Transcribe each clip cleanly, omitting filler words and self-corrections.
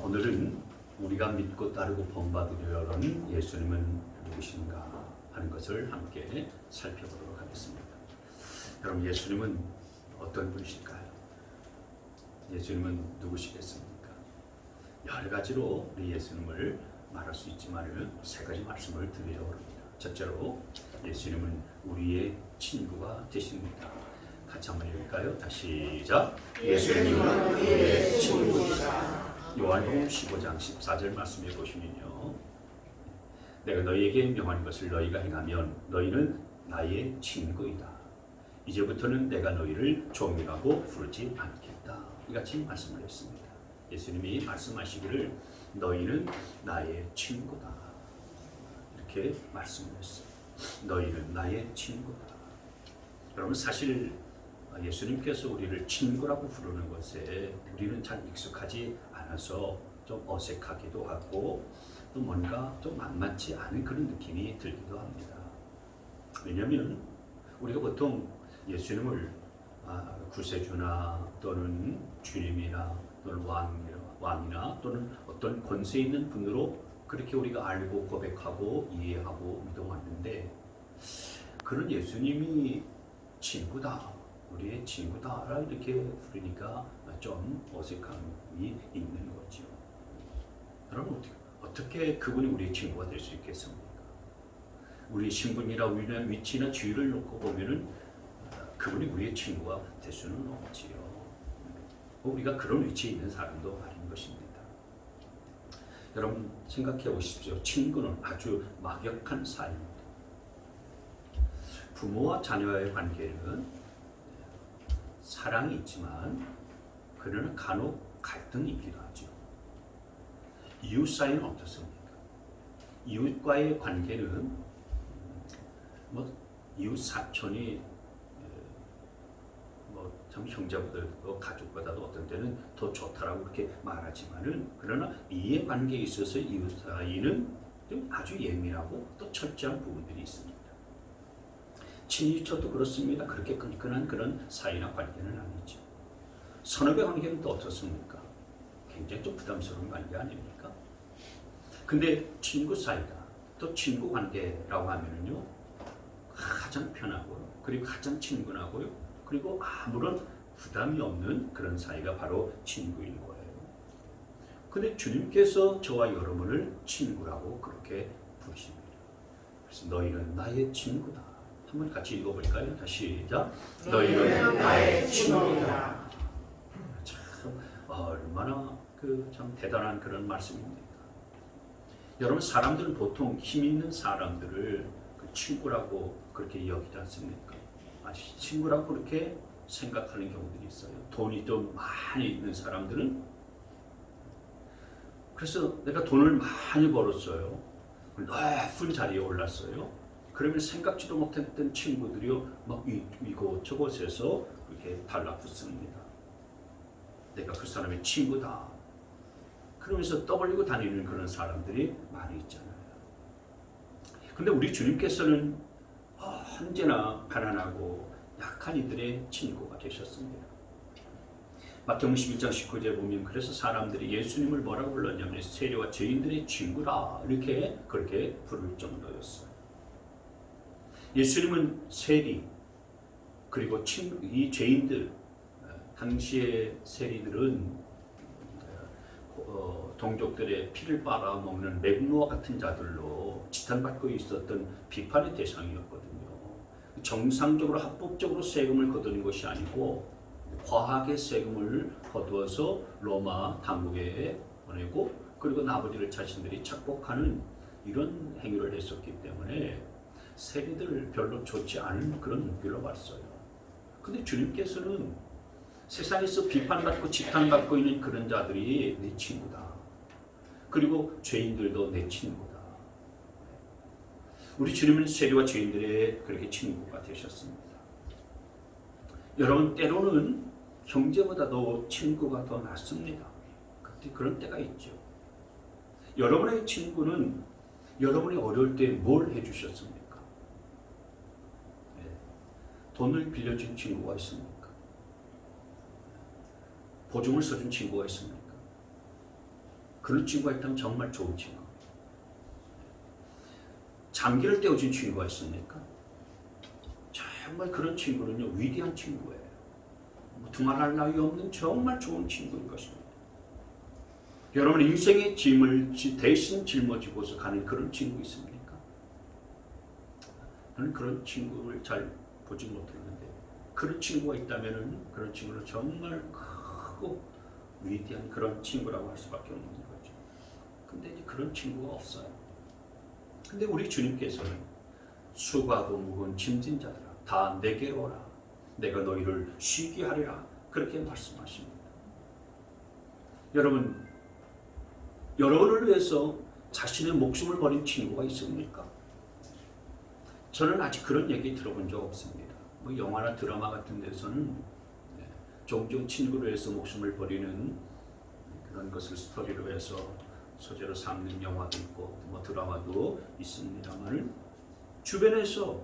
오늘은 우리가 믿고 따르고 본받으려 하는 예수님은 누구신가 하는 것을 함께 살펴보도록 하겠습니다. 여러분, 예수님은 어떤 분이실까요? 예수님은 누구시겠습니까? 여러 가지로 우리 예수님을 말할 수 있지만 세 가지 말씀을 드리려고 합니다. 첫째로 예수님은 우리의 친구가 되십니다. 같이 한번 읽을까요? 다시 시작. 예수님은 우리의 친구이시다. 요한복음 15장 14절 말씀해 보시면요, 내가 너희에게 명한 것을 너희가 행하면 너희는 나의 친구이다. 이제부터는 내가 너희를 종이라고 부르지 않겠다. 이같이 말씀을 했습니다. 예수님이 말씀하시기를 너희는 나의 친구다, 이렇게 말씀을 했어요. 너희는 나의 친구다. 여러분, 사실 예수님께서 우리를 친구라고 부르는 것에 우리는 잘 익숙하지 않아서 좀 어색하기도 하고 또 뭔가 좀 만만치 않은 그런 느낌이 들기도 합니다. 왜냐하면 우리가 보통 예수님을 구세주나 또는 주님이나 또는 왕이나 또는 어떤 권세 있는 분으로 그렇게 우리가 알고 고백하고 이해하고 믿어왔는데, 그런 예수님이 친구다, 우리의 친구다 이렇게 부르니까 좀 어색함이 있는 거죠. 여러분, 어떻게 그분이 우리의 친구가 될 수 있겠습니까? 우리 신분이나 우리의 위치나 지위를 놓고 보면은 그분이 우리의 친구가 될 수는 없지요. 우리가 그런 위치에 있는 사람도 아닌 것입니다. 여러분, 생각해 보십시오. 친구는 아주 막역한 사이입니다. 부모와 자녀의 관계는 사랑이 있지만 그러나 간혹 갈등이 있기도 하죠. 이웃 사이는 어떻습니까? 이웃과의 관계는 이웃 사촌이 참 형제보다도 가족보다도 어떤 때는 더 좋다라고 그렇게 말하지만은, 그러나 이해관계에 있어서 이웃 사이는 좀 아주 예민하고 또 철저한 부분들이 있습니다. 친유처도 그렇습니다. 그렇게 끈끈한 그런 사이나 관계는 아니죠. 선후배 관계는 또 어떻습니까? 굉장히 좀 부담스러운 관계 아닙니까? 근데 친구 사이다, 또 친구 관계라고 하면은요, 가장 편하고요, 그리고 가장 친근하고요, 그리고 아무런 부담이 없는 그런 사이가 바로 친구인 거예요. 근데 주님께서 저와 여러분을 친구라고 그렇게 부르십니다. 그래서 너희는 나의 친구다. 한번 같이 읽어볼까요? 다시 시작. 너희는 나의 친구다. 참 얼마나 참 대단한 그런 말씀입니다. 여러분, 사람들은 보통 힘 있는 사람들을 친구라고 그렇게 여기지 않습니까? 친구라고 그렇게 생각하는 경우들이 있어요. 돈이 좀 많이 있는 사람들은, 그래서 내가 돈을 많이 벌었어요, 높은 자리에 올랐어요, 그러면 생각지도 못했던 친구들이요 막 이곳저곳에서 이렇게 달라붙습니다. 내가 그 사람의 친구다, 그러면서 떠벌리고 다니는 그런 사람들이 많이 있잖아요. 근데 우리 주님께서는 언제나 가난하고 약한 이들의 친구가 되셨습니다. 마태복음 11장 19절에 보면, 그래서 사람들이 예수님을 뭐라고 불렀냐면 세리와 죄인들의 친구라 이렇게 그렇게 부를 정도였어요. 예수님은 세리, 그리고 이 죄인들, 당시의 세리들은 동족들의 피를 빨아먹는 맹로와 같은 자들로 지탄받고 있었던 비판의 대상이었거든요. 정상적으로 합법적으로 세금을 거두는 것이 아니고 과하게 세금을 거두어서 로마 당국에 보내고, 그리고 아버지를 자신들이 착복하는 이런 행위를 했었기 때문에 세리들 별로 좋지 않은 그런 눈길로 봤어요. 근데 주님께서는 세상에서 비판받고 지탄받고 있는 그런 자들이 내 친구다, 그리고 죄인들도 내 친구다. 우리 주님은 세리와 죄인들의 그렇게 친구가 되셨습니다. 여러분, 때로는 형제보다도 친구가 더 낫습니다. 그런 때가 있죠. 여러분의 친구는 여러분이 어려울 때 뭘 해주셨습니까? 돈을 빌려준 친구가 있습니까? 보증을 써준 친구가 있습니까? 그런 친구가 있다면 정말 좋은 친구. 장기를 떼어준 친구가 있습니까? 정말 그런 친구는요, 위대한 친구예요. 두말할 나위 없는 정말 좋은 친구인 것입니다. 여러분 인생의 짐을 대신 짊어지고서 가는 그런 친구 있습니까? 저는 그런 친구를 잘 보지 못했는데, 그런 친구가 있다면 그런 친구는 정말 크고 위대한 그런 친구라고 할 수밖에 없는 거죠. 근데 이제 그런 친구가 없어요. 근데 우리 주님께서는 수고하고 무거운 짐진 자들아 다 내게로 오라, 내가 너희를 쉬게 하리라, 그렇게 말씀하십니다. 여러분을 위해서 자신의 목숨을 버린 친구가 있습니까? 저는 아직 그런 얘기 들어본 적 없습니다. 영화나 드라마 같은 데서는 종종 친구를 위해서 목숨을 버리는 그런 것을 스토리로 해서 소재로 삼는 영화도 있고 드라마도 있습니다만, 주변에서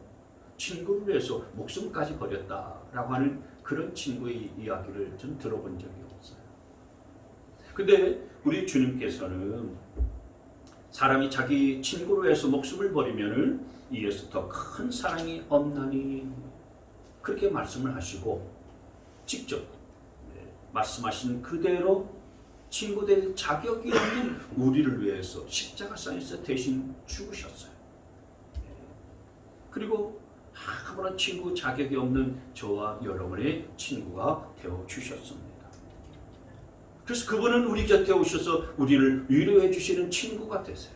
친구를 위해서 목숨까지 버렸다라고 하는 그런 친구의 이야기를 좀 들어본 적이 없어요. 근데 우리 주님께서는 사람이 자기 친구를 위해서 목숨을 버리면은 이에서 더 큰 사랑이 없나니, 그렇게 말씀을 하시고 직접 말씀하신 그대로 친구 될 자격이 없는 우리를 위해서 십자가상에서 대신 죽으셨어요. 그리고 아무런 친구 자격이 없는 저와 여러분의 친구가 되어주셨습니다. 그래서 그분은 우리 곁에 오셔서 우리를 위로해 주시는 친구가 되세요.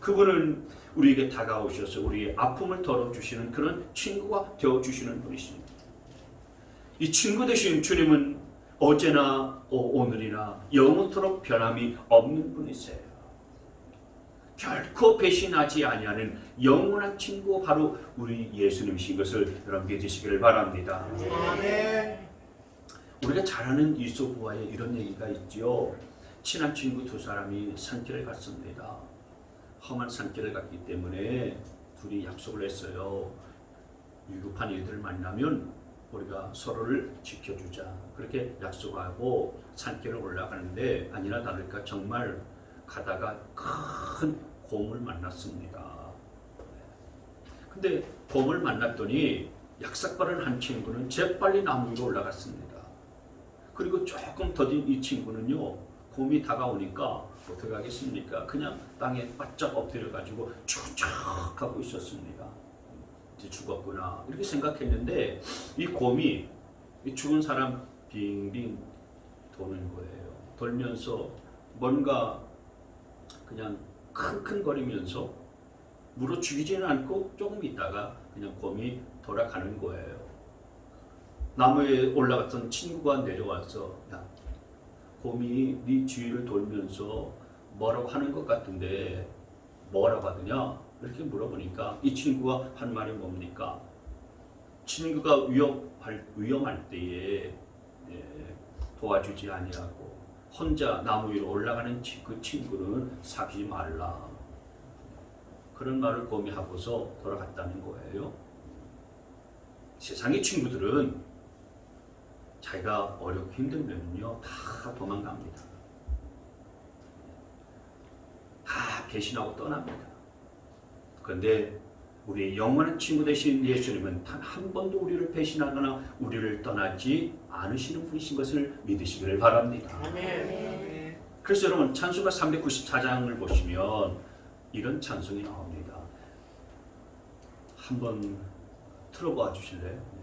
그분은 우리에게 다가오셔서 우리의 아픔을 덜어주시는 그런 친구가 되어주시는 분이십니다. 이 친구 되신 주님은 어제나 오늘이나 영원토록 변함이 없는 분이세요. 결코 배신하지 아니하는 영원한 친구, 바로 우리 예수님이신 것을 여러분 믿으시기를 바랍니다. 아멘. 우리가 잘 아는 이소부와의 이런 얘기가 있죠. 친한 친구 두 사람이 산길을 갔습니다. 험한 산길을 갔기 때문에 둘이 약속을 했어요. 위급한 일들을 만나면 우리가 서로를 지켜주자, 그렇게 약속하고 산길을 올라가는데 아니나 다를까 정말 가다가 큰 곰을 만났습니다. 근데 곰을 만났더니 약삭빠른 한 친구는 재빨리 나무 위로 올라갔습니다. 그리고 조금 더딘 이 친구는요, 곰이 다가오니까 어떻게 하겠습니까? 그냥 땅에 바짝 엎드려가지고 쭉쭉 하고 있었습니다. 이제 죽었구나 이렇게 생각했는데, 이 곰이 이 죽은 사람 빙빙 도는 거예요. 돌면서 뭔가 그냥 킁킁거리면서 물어 죽이지는 않고 조금 있다가 그냥 곰이 돌아가는 거예요. 나무에 올라갔던 친구가 내려와서, 야, 곰이 네 주위를 돌면서 뭐라고 하는 것 같은데 뭐라고 하더냐? 이렇게 물어보니까 이 친구가 한 말이 뭡니까? 친구가 위험할 때에 도와주지 아니하고 혼자 나무 위로 올라가는 그 친구는 사귀지 말라, 그런 말을 곰이 하고서 돌아갔다는 거예요. 세상의 친구들은 자기가 어렵고 힘들면요 다 도망갑니다. 다 배신하고 떠납니다. 그런데 우리의 영원한 친구 되신 예수님은 단 한 번도 우리를 배신하거나 우리를 떠나지 않으시는 분이신 것을 믿으시기를 바랍니다. 아멘. 그래서 여러분 찬송가 394장을 보시면 이런 찬송이 나옵니다. 한번 틀어봐 주실래요?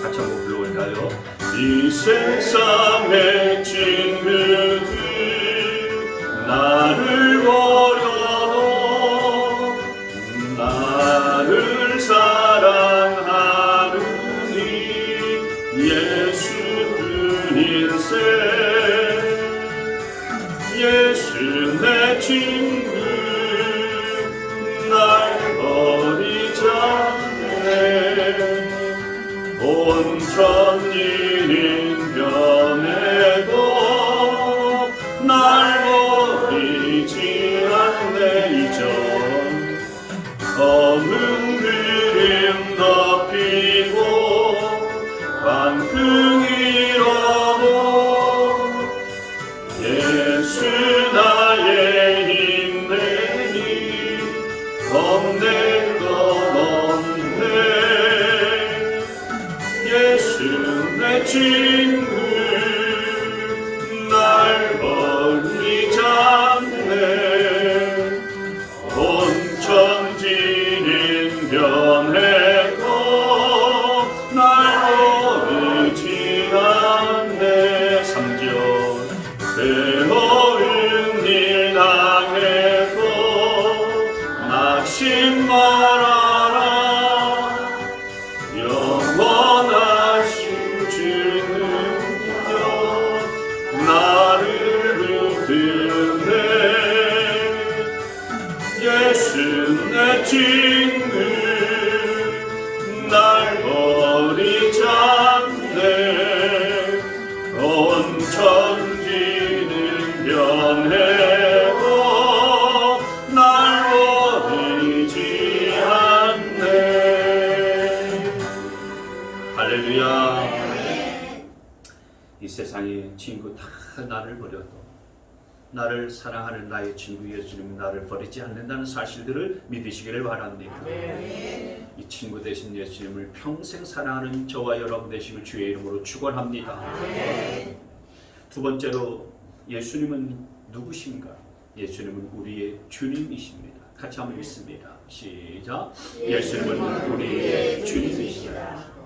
같이 한번 불러볼까요? 이 세상의 친구들 나를 버려도 나를 사랑하느니 예수는 인생, 예수 내 친구 날 버리지 않네. 온 천인인 변해도 날 버리지 않네. 이전 검은 그림 예수 나의 힘내니 겁낼 건 없네. 예수 내 친구 날 멀리 잡네. 온 천지는 변해도 날 버리지 않네. 3절 괴로운 일 당해도 낙심 말아라. 영원하신 주는요 나를 붙드네. 예수 내 친구 날 버리지 않네. 온 천지는 변해도 날 버리지 않네. 할렐루야. 이 세상의 친구 다 나를 버려도 나를 사랑하는 나의 친구 예수님은 나를 버리지 않는다는 사실들을 믿으시기를 바랍니다. 이 친구 되신 예수님을 평생 사랑하는 저와 여러분 되시길 주의 이름으로 축원합니다. 두 번째로 예수님은 누구신가? 예수님은 우리의 주님이십니다. 같이 한번 읽습니다. 시작. 예수님은 우리의 주님이시다.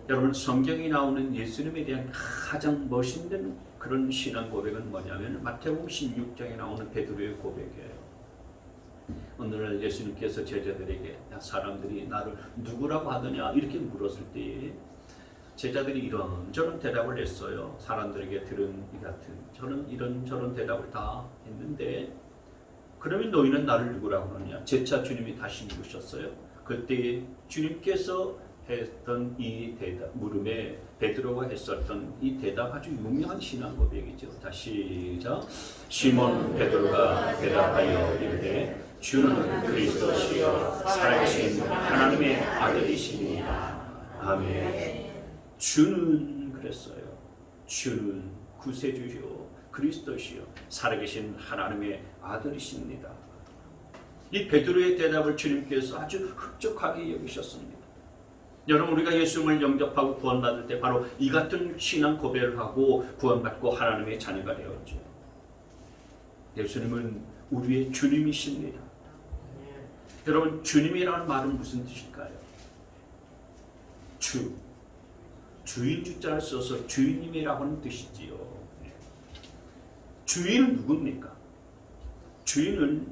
여러분, 성경에 나오는 예수님에 대한 가장 멋있는 그런 신앙 고백은 뭐냐면 마태복음 16장에 나오는 베드로의 고백이에요. 어느 날 예수님께서 제자들에게 사람들이 나를 누구라고 하더냐 이렇게 물었을 때 제자들이 이런저런 대답을 했어요. 사람들에게 들은 이 같은 저는 이런저런 대답을 다 했는데 그러면 너희는 나를 누구라고 하느냐? 재차 주님이 다시 물으셨어요. 그때 주님께서 했던 이 대답, 물음에 베드로가 했었던 이 대답 아주 유명한 신앙 고백이죠. 다시 시작. 시몬 베드로가 대답하여 이르되 주는 그리스도시요 살아계신 하나님의 아들이시니라. 아멘. 주는 그랬어요. 주는 구세주요 그리스도시요 살아계신 하나님의 아들이십니다. 이 베드로의 대답을 주님께서 아주 흡족하게 여기셨습니다. 여러분, 우리가 예수님을 영접하고 구원받을 때 바로 이 같은 신앙 고백을 하고 구원받고 하나님의 자녀가 되었죠. 예수님은 우리의 주님이십니다. 여러분, 주님이라는 말은 무슨 뜻일까요? 주인 주자를 써서 주인님이라고 하는 뜻이지요. 주인은 누굽니까? 주인은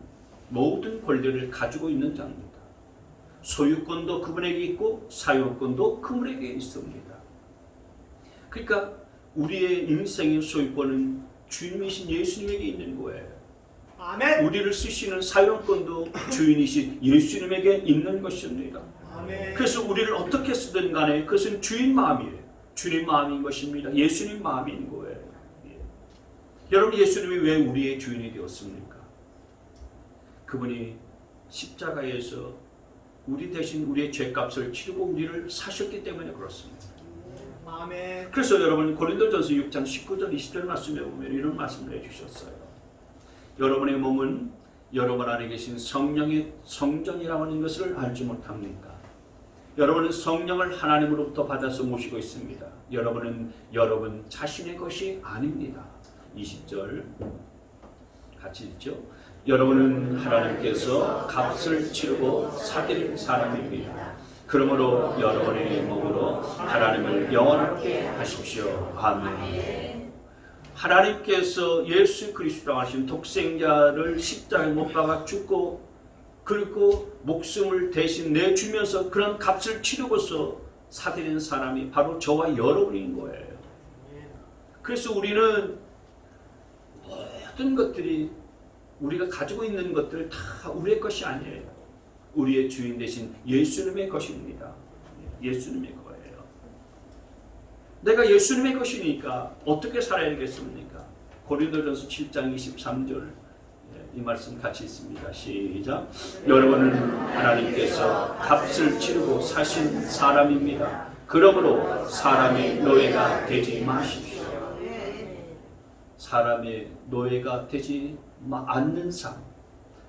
모든 권리를 가지고 있는 자입니다. 소유권도 그분에게 있고 사용권도 그분에게 있습니다. 그러니까 우리의 인생의 소유권은 주님이신 예수님에게 있는 거예요. 아멘. 우리를 쓰시는 사용권도 주인이신 예수님에게 있는 것입니다. 아멘. 그래서 우리를 어떻게 쓰든 간에 그것은 주인 마음이에요. 주님 마음인 것입니다. 예수님 마음인 거예요. 예. 여러분, 예수님이 왜 우리의 주인이 되었습니까? 그분이 십자가에서 우리 대신 우리의 죄값을 치르고 우리를 사셨기 때문에 그렇습니다. 아멘. 그래서 여러분, 고린도전서 6장 19절 20절 말씀에 보면 이런 말씀을 해주셨어요. 여러분의 몸은 여러분 안에 계신 성령의 성전이라고 하는 것을 알지 못합니까? 여러분은 성령을 하나님으로부터 받아서 모시고 있습니다. 여러분은 여러분 자신의 것이 아닙니다. 20절 같이 읽죠. 여러분은 하나님께서 값을 치르고 사드린 사람입니다. 그러므로 여러분의 몸으로 하나님을 영원하게 하십시오. 아멘. 하나님께서 예수 그리스도라고 하신 독생자를 십자가에 못 박아 죽고 그리고 목숨을 대신 내주면서 그런 값을 치르고서 사드린 사람이 바로 저와 여러분인 거예요. 그래서 우리는 모든 것들이 우리가 가지고 있는 것들 다 우리의 것이 아니에요. 우리의 주인 대신 예수님의 것입니다. 예수님의 거예요. 내가 예수님의 것이니까 어떻게 살아야 되겠습니까? 고린도전서 7장 23절 이 말씀 같이 있습니다. 시작. 여러분은 하나님께서 값을 치르고 사신 사람입니다. 그러므로 사람의 노예가 되지 마십시오. 사람의 노예가 되지 않는 삶,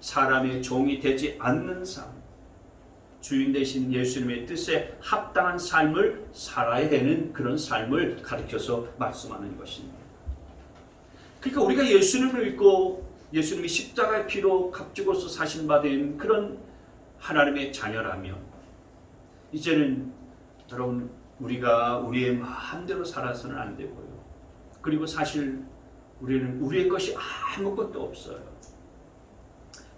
사람의 종이 되지 않는 삶, 주인 되신 예수님의 뜻에 합당한 삶을 살아야 되는 그런 삶을 가르쳐서 말씀하는 것입니다. 그러니까 우리가 예수님을 믿고 예수님이 십자가의 피로 값주고서 사신 바 된 그런 하나님의 자녀라면 이제는 여러분 우리가 우리의 마음대로 살아서는 안 되고요. 그리고 사실 우리는 우리의 것이 아무것도 없어요.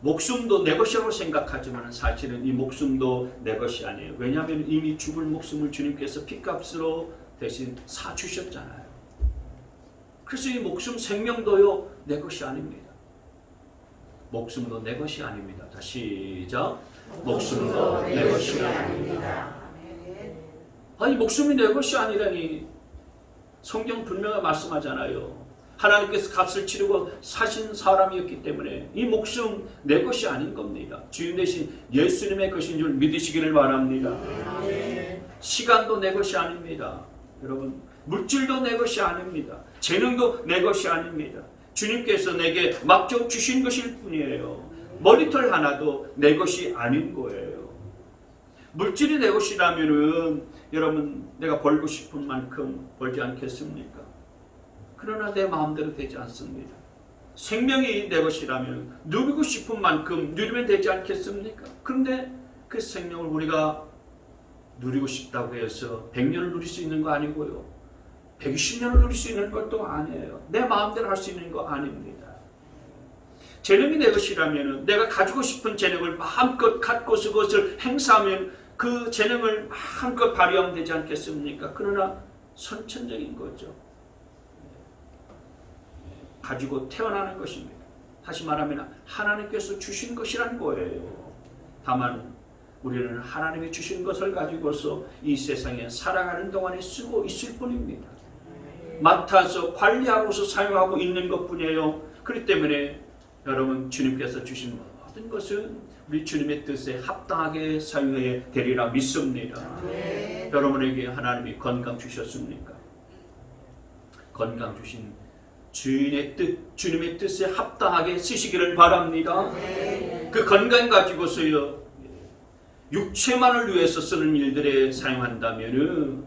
목숨도 내 것이라고 생각하지만 사실은 이 목숨도 내 것이 아니에요. 왜냐하면 이미 죽을 목숨을 주님께서 피값으로 대신 사주셨잖아요. 그래서 이 목숨 생명도요 내 것이 아닙니다. 목숨도 내 것이 아닙니다. 다시 시작. 목숨도 내 것이 아닙니다. 아니 목숨이 내 것이 아니라니 성경 분명히 말씀하잖아요. 하나님께서 값을 치르고 사신 사람이었기 때문에 이 목숨 내 것이 아닌 겁니다. 주인 되신 예수님의 것인 줄 믿으시기를 바랍니다. 시간도 내 것이 아닙니다. 여러분 물질도 내 것이 아닙니다. 재능도 내 것이 아닙니다. 주님께서 내게 막정 주신 것일 뿐이에요. 머리털 하나도 내 것이 아닌 거예요. 물질이 내 것이라면은 여러분 내가 벌고 싶은 만큼 벌지 않겠습니까? 그러나 내 마음대로 되지 않습니다. 생명이 내 것이라면 누리고 싶은 만큼 누리면 되지 않겠습니까? 그런데 그 생명을 우리가 누리고 싶다고 해서 100년을 누릴 수 있는 거 아니고요. 120년을 누릴 수 있는 것도 아니에요. 내 마음대로 할 수 있는 거 아닙니다. 재능이 내 것이라면 내가 가지고 싶은 재능을 마음껏 갖고서 그것을 행사하면 그 재능을 마음껏 발휘하면 되지 않겠습니까? 그러나 선천적인 거죠. 가지고 태어나는 것입니다. 다시 말하면 하나님께서 주신 것이란 거예요. 다만 우리는 하나님이 주신 것을 가지고서 이 세상에 살아가는 동안에 쓰고 있을 뿐입니다. 맡아서 관리하고서 사용하고 있는 것뿐이에요. 그렇기 때문에 여러분 주님께서 주신 모든 것은 우리 주님의 뜻에 합당하게 사용해야 되리라 믿습니다. 네. 여러분에게 하나님이 건강 주셨습니까? 건강 주신 주인의 뜻, 주님의 뜻에 합당하게 쓰시기를 바랍니다. 네. 그 건강 가지고서요 육체만을 위해서 쓰는 일들에 사용한다면은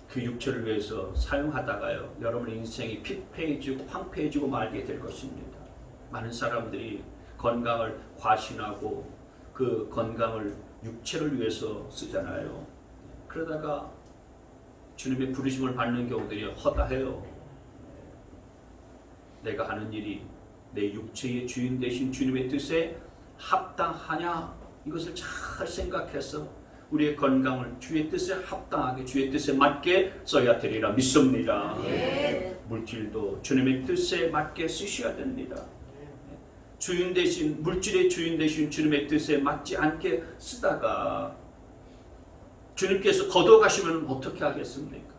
그 육체를 위해서 사용하다가요 여러분의 인생이 피폐해지고 황폐해지고 말게 될 것입니다. 많은 사람들이 건강을 과신하고 그 건강을 육체를 위해서 쓰잖아요. 그러다가 주님의 부르심을 받는 경우들이 허다해요. 내가 하는 일이 내 육체의 주인 되신 주님의 뜻에 합당하냐 이것을 잘 생각해서 우리의 건강을 주의 뜻에 합당하게 주의 뜻에 맞게 써야 되리라 믿습니다. 네. 물질도 주님의 뜻에 맞게 쓰셔야 됩니다. 주인 대신 물질의 주인 대신 주님의 뜻에 맞지 않게 쓰다가 주님께서 거둬가시면 어떻게 하겠습니까?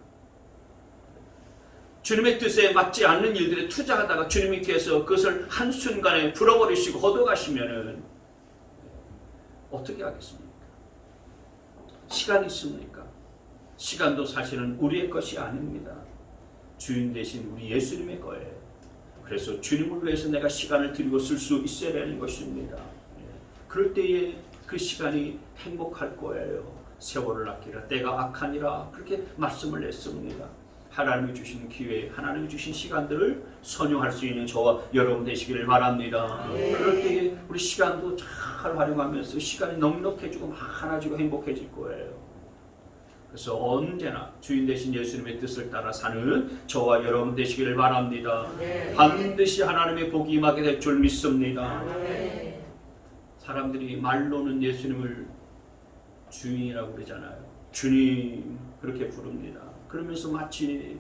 주님의 뜻에 맞지 않는 일들에 투자하다가 주님께서 그것을 한순간에 불어버리시고 거둬가시면 어떻게 하겠습니까? 시간이 있습니까? 시간도 사실은 우리의 것이 아닙니다. 주인 대신 우리 예수님의 거예요. 그래서 주님을 위해서 내가 시간을 드리고 쓸 수 있어야 되는 것입니다. 그럴 때에 그 시간이 행복할 거예요. 세월을 아끼라 때가 악하니라 그렇게 말씀을 했습니다. 하나님이 주신 기회, 하나님이 주신 시간들을 선용할 수 있는 저와 여러분 되시기를 바랍니다. 네. 그럴 때에 우리 시간도 잘 활용하면서 시간이 넉넉해지고 많아지고 행복해질 거예요. 그래서 언제나 주인 되신 예수님의 뜻을 따라 사는 저와 여러분 되시기를 바랍니다. 네. 반드시 하나님의 복이 임하게 될 줄 믿습니다. 네. 사람들이 말로는 예수님을 주인이라고 그러잖아요. 주님 그렇게 부릅니다. 그러면서 마치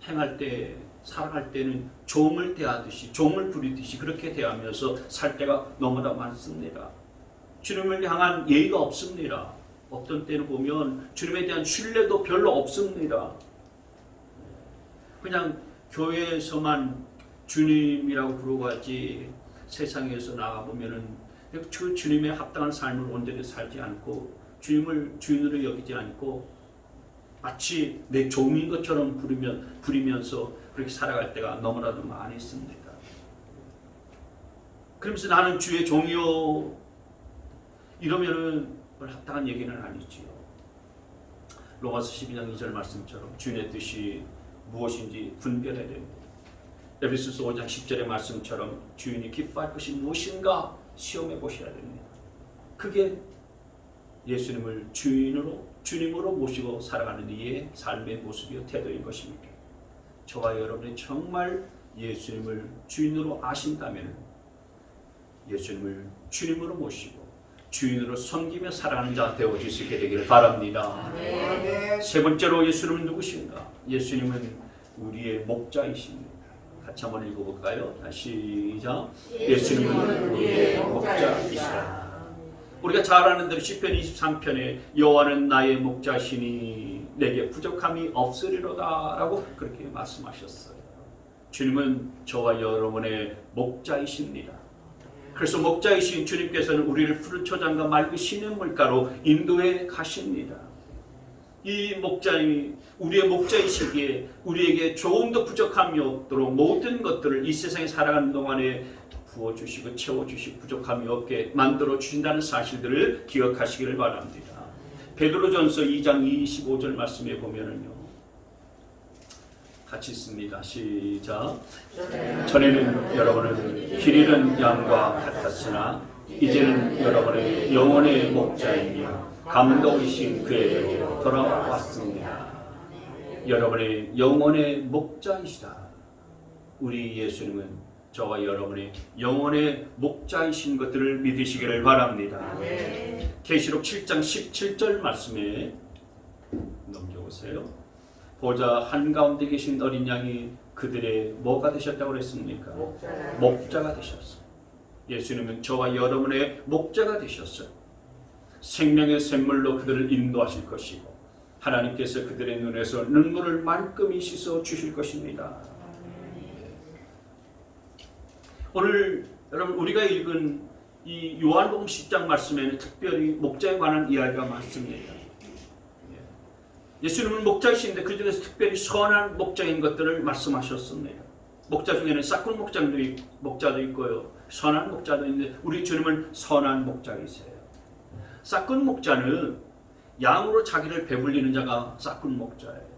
행할 때 살아갈 때는 종을 대하듯이 종을 부리듯이 그렇게 대하면서 살 때가 너무나 많습니다. 주님을 향한 예의가 없습니다. 어떤 때는 보면 주님에 대한 신뢰도 별로 없습니다. 그냥 교회에서만 주님이라고 부르고 하지 세상에서 나가보면은 그 주님의 합당한 삶을 온전히 살지 않고 주님을 주인으로 여기지 않고 마치 내 종인 것처럼 부리면서 그렇게 살아갈 때가 너무나도 많이 있습니다. 그러면서 나는 주의 종이요 이러면은 합당한 얘기는 아니지요. 로마서 12장 2절 말씀처럼 주님의 뜻이 무엇인지 분별해야 됩니다. 에베소서 5장 10절의 말씀처럼 주인이 기뻐할 것이 무엇인가 시험해 보셔야 됩니다. 그게 예수님을 주님으로 모시고 살아가는 이의 삶의 모습이요 태도인 것입니다. 저와 여러분이 정말 예수님을 주인으로 아신다면 예수님을 주님으로 모시고 주인으로 섬기며 살아가는 자 되어질 수 있게 되기를 바랍니다. 네. 세 번째로 예수님은 누구신가? 예수님은 우리의 목자이십니다. 같이 한번 읽어볼까요? 시작. 예수님은 우리의 목자이시라. 우리가 잘 아는 대로 시편 23편에 여호와는 나의 목자시니 내게 부족함이 없으리로다 라고 그렇게 말씀하셨어요. 주님은 저와 여러분의 목자이십니다. 그래서 목자이신 주님께서는 우리를 푸른 초장과 맑은 신의 물가로 인도해 가십니다. 이 목자님이 우리의 목자이시기에 우리에게 조금도 부족함이 없도록 모든 것들을 이 세상에 살아가는 동안에 부어주시고 채워주시고 부족함이 없게 만들어 주신다는 사실들을 기억하시기를 바랍니다. 베드로전서 2장 25절 말씀에 보면은요, 같이 있습니다. 시작. 전에는 여러분은 길 잃은 양과 같았으나 이제는 여러분의 영혼의 목자이며 감독이신 그에게로 돌아왔습니다. 여러분의 영혼의 목자이시다. 우리 예수님은 저와 여러분의 영혼의 목자이신 것들을 믿으시기를 바랍니다. 계시록 7장 17절 말씀에 넘겨보세요. 보자 한가운데 계신 어린 양이 그들의 뭐가 되셨다고 그랬습니까? 목자가 되셨어요. 예수님은 저와 여러분의 목자가 되셨어요. 생명의 샘물로 그들을 인도하실 것이고 하나님께서 그들의 눈에서 눈물을 말끔히 씻어 주실 것입니다. 오늘 여러분 우리가 읽은 이 요한복음 10장 말씀에는 특별히 목자에 관한 이야기가 많습니다. 예수님은 목자이신데 그 중에서 특별히 선한 목자인 것들을 말씀하셨습니다. 목자 중에는 싹군 목자도 있고요, 선한 목자도 있는데 우리 주님은 선한 목자이세요. 싹군 목자는 양으로 자기를 배불리는 자가 싹군 목자예요.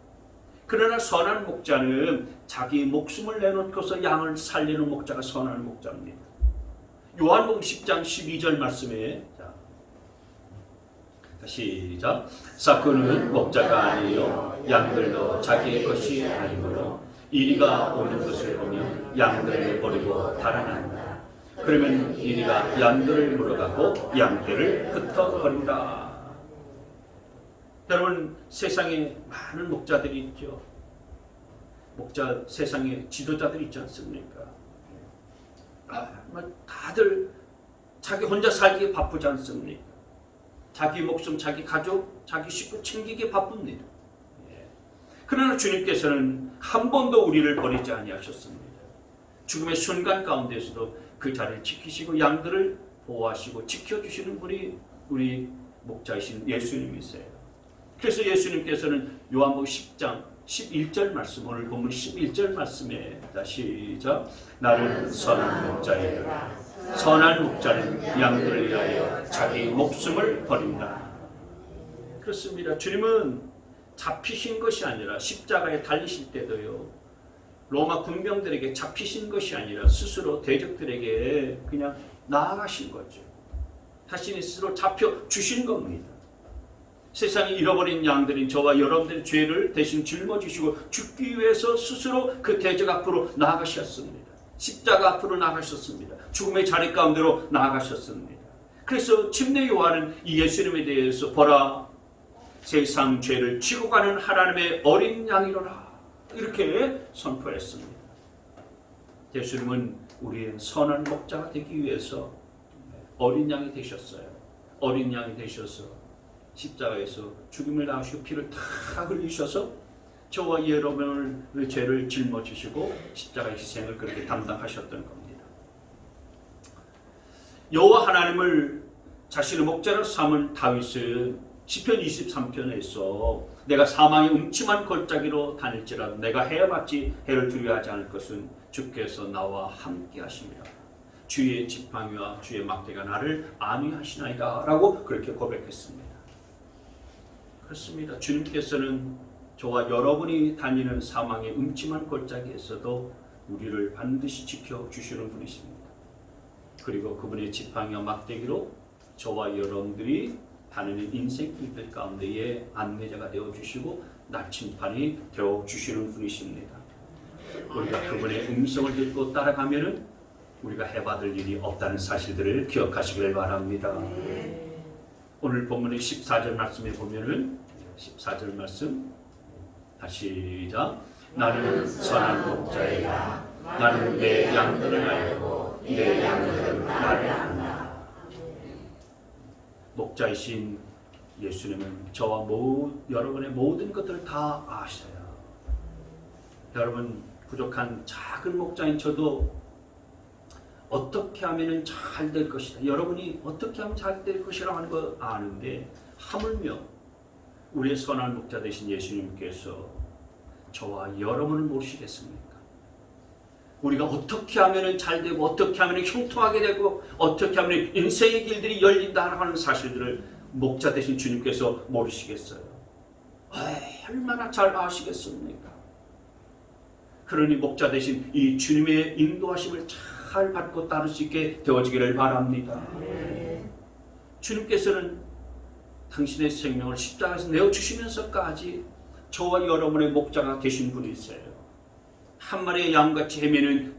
그러나 선한 목자는 자기 목숨을 내놓고서 양을 살리는 목자가 선한 목자입니다. 요한복음 10장 12절 말씀에 시작. 싹군은 목자가 아니요 양들도 자기의 것이 아니므로 이리가 오는 것을 보면 양들을 버리고 달아난다. 그러면 이리가 양들을 물어가고 양들을 흩어버린다. 여러분 세상에 많은 목자들이 있죠. 세상에 지도자들이 있지 않습니까? 다들 자기 혼자 살기에 바쁘지 않습니까? 자기 목숨, 자기 가족, 자기 식구 챙기기에 바쁩니다. 그러나 주님께서는 한 번도 우리를 버리지 아니하셨습니다. 죽음의 순간 가운데서도 그 자리를 지키시고 양들을 보호하시고 지켜주시는 분이 우리 목자이신 예수님이세요. 그래서 예수님께서는 요한복음 10장 11절 말씀, 오늘 본문 11절 말씀에 시작. 나는 선한 목자이라. 선한 목자는 양들을 위하여 자기 목숨을 버린다. 그렇습니다. 주님은 잡히신 것이 아니라 십자가에 달리실 때도요, 로마 군병들에게 잡히신 것이 아니라 스스로 대적들에게 그냥 나아가신 거죠. 자신이 스스로 잡혀 주신 겁니다. 세상이 잃어버린 양들인 저와 여러분들의 죄를 대신 짊어지시고 죽기 위해서 스스로 그 대적 앞으로 나아가셨습니다. 십자가 앞으로 나아가셨습니다. 죽음의 자리 가운데로 나아가셨습니다. 그래서 침례 요한은 이 예수님에 대해서 보라, 세상 죄를 지고 가는 하나님의 어린 양이로라 이렇게 선포했습니다. 예수님은 우리의 선한 목자가 되기 위해서 어린 양이 되셨어요. 어린 양이 되셔서 십자가에서 죽음을 당하시고 피를 다 흘리셔서 저와 여러분의 죄를 짊어지시고 십자가의 희생을 그렇게 담당하셨던 겁니다. 여호와 하나님을 자신의 목자로 삼은 다윗은 시편 23편에서 내가 사망의 음침한 골짜기로 다닐지라도 내가 해봤지 해를 두려워하지 않을 것은 주께서 나와 함께 하심이라. 주의 지팡이와 주의 막대가 나를 안위하시나이다 라고 그렇게 고백했습니다. 그렇습니다. 주님께서는 저와 여러분이 다니는 사망의 음침한 골짜기에서도 우리를 반드시 지켜주시는 분이십니다. 그리고 그분의 지팡이와 막대기로 저와 여러분들이 다니는 인생길들 가운데에 안내자가 되어주시고 나침반이 되어주시는 분이십니다. 우리가 그분의 음성을 듣고 따라가면은 우리가 해받을 일이 없다는 사실들을 기억하시길 바랍니다. 오늘 본문의 14절 말씀에 보면은 14절 말씀 다시 시작. 나는 선한 목자이다. 나는 내 양들을 알고 내 양들은 나를 안다. 목자이신 예수님은 저와 여러분의 모든 것들을 다 아셔요. 여러분 부족한 작은 목자인 저도 어떻게 하면 잘 될 것이다. 여러분이 어떻게 하면 잘 될 것이라고 하는 거 아는데 하물며 우리의 선한 목자 되신 예수님께서 저와 여러분을 모르시겠습니까? 우리가 어떻게 하면 잘 되고 어떻게 하면 형통하게 되고 어떻게 하면 인생의 길들이 열린다 하는 사실들을 목자 되신 주님께서 모르시겠어요? 얼마나 잘 아시겠습니까? 그러니 목자 되신 이 주님의 인도하심을 잘 받고 따를 수 있게 되어지기를 바랍니다. 주님께서는 당신의 생명을 십자가에서 내어주시면서까지 저와 여러분의 목자가 되신 분이세요. 한 마리의 양같이 헤매는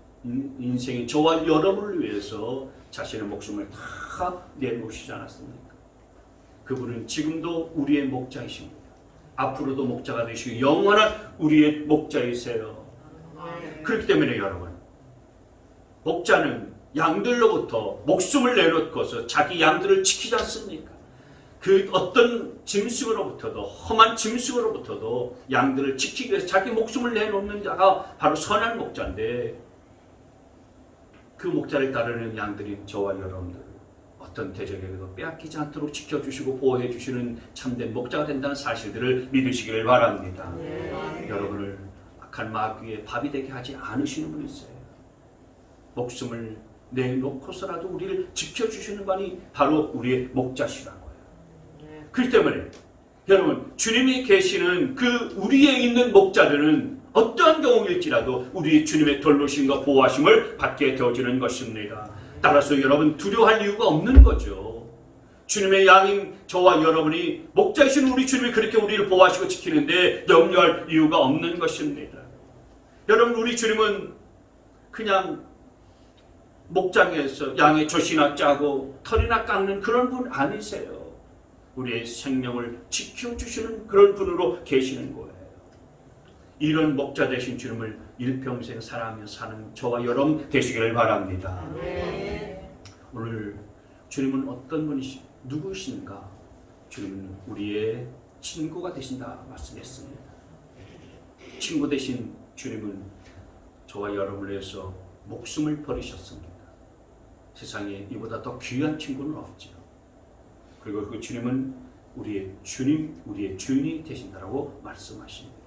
인생이 저와 여러분을 위해서 자신의 목숨을 다 내놓으시지 않았습니까? 그분은 지금도 우리의 목자이십니다. 앞으로도 목자가 되시고 영원한 우리의 목자이세요. 그렇기 때문에 여러분, 목자는 양들로부터 목숨을 내놓고서 자기 양들을 지키지 않습니까? 그 어떤 짐승으로부터도 험한 짐승으로부터도 양들을 지키기 위해서 자기 목숨을 내놓는 자가 바로 선한 목자인데, 그 목자를 따르는 양들이 저와 여러분들 어떤 대적에게도 빼앗기지 않도록 지켜주시고 보호해 주시는 참된 목자가 된다는 사실들을 믿으시기를 바랍니다. 여러분을 악한 마귀의 밥이 되게 하지 않으시는 분이세요. 목숨을 내놓고서라도 우리를 지켜주시는 분이 바로 우리의 목자시라고요. 그렇기 때문에 여러분, 주님이 계시는 그 우리에 있는 목자들은 어떠한 경우일지라도 우리 주님의 돌보심과 보호하심을 받게 되어지는 것입니다. 따라서 여러분 두려워할 이유가 없는 거죠. 주님의 양인 저와 여러분이 목자이신 우리 주님이 그렇게 우리를 보호하시고 지키는데 염려할 이유가 없는 것입니다. 여러분, 우리 주님은 그냥 목장에서 양의 젖이나 짜고 털이나 깎는 그런 분 아니세요. 우리의 생명을 지켜주시는 그런 분으로 계시는 거예요. 이런 목자 되신 주님을 일평생 사랑하며 사는 저와 여러분 되시기를 바랍니다. 오늘 주님은 어떤 누구신가? 주님은 우리의 친구가 되신다 말씀했습니다. 친구 되신 주님은 저와 여러분을 위해서 목숨을 버리셨습니다. 세상에 이보다 더 귀한 친구는 없죠. 그리고 그 주님은 우리의 주님, 우리의 주인이 되신다라고 말씀하십니다.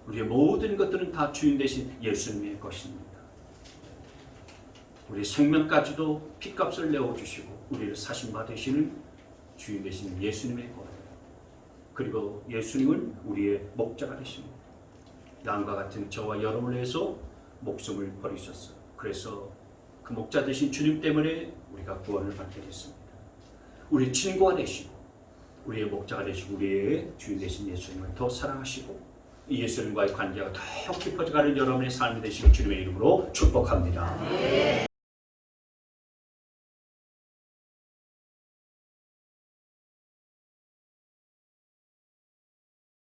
우리의 모든 것들은 다 주인 되신 예수님의 것입니다. 우리의 생명까지도 핏값을 내어주시고 우리를 사신바 되시는 주인 되신 예수님의 거예요. 그리고 예수님은 우리의 목자가 되십니다. 양과 같은 저와 여러분을 위해서 목숨을 버리셨어요. 그래서 그 목자 되신 주님 때문에 우리가 구원을 받게 됐습니다. 우리의 친구가 되시고 우리의 목자가 되시고 우리의 주인 되신 예수님을 더 사랑하시고 이 예수님과의 관계가 더 깊어져가는 여러분의 삶이 되시길 주님의 이름으로 축복합니다.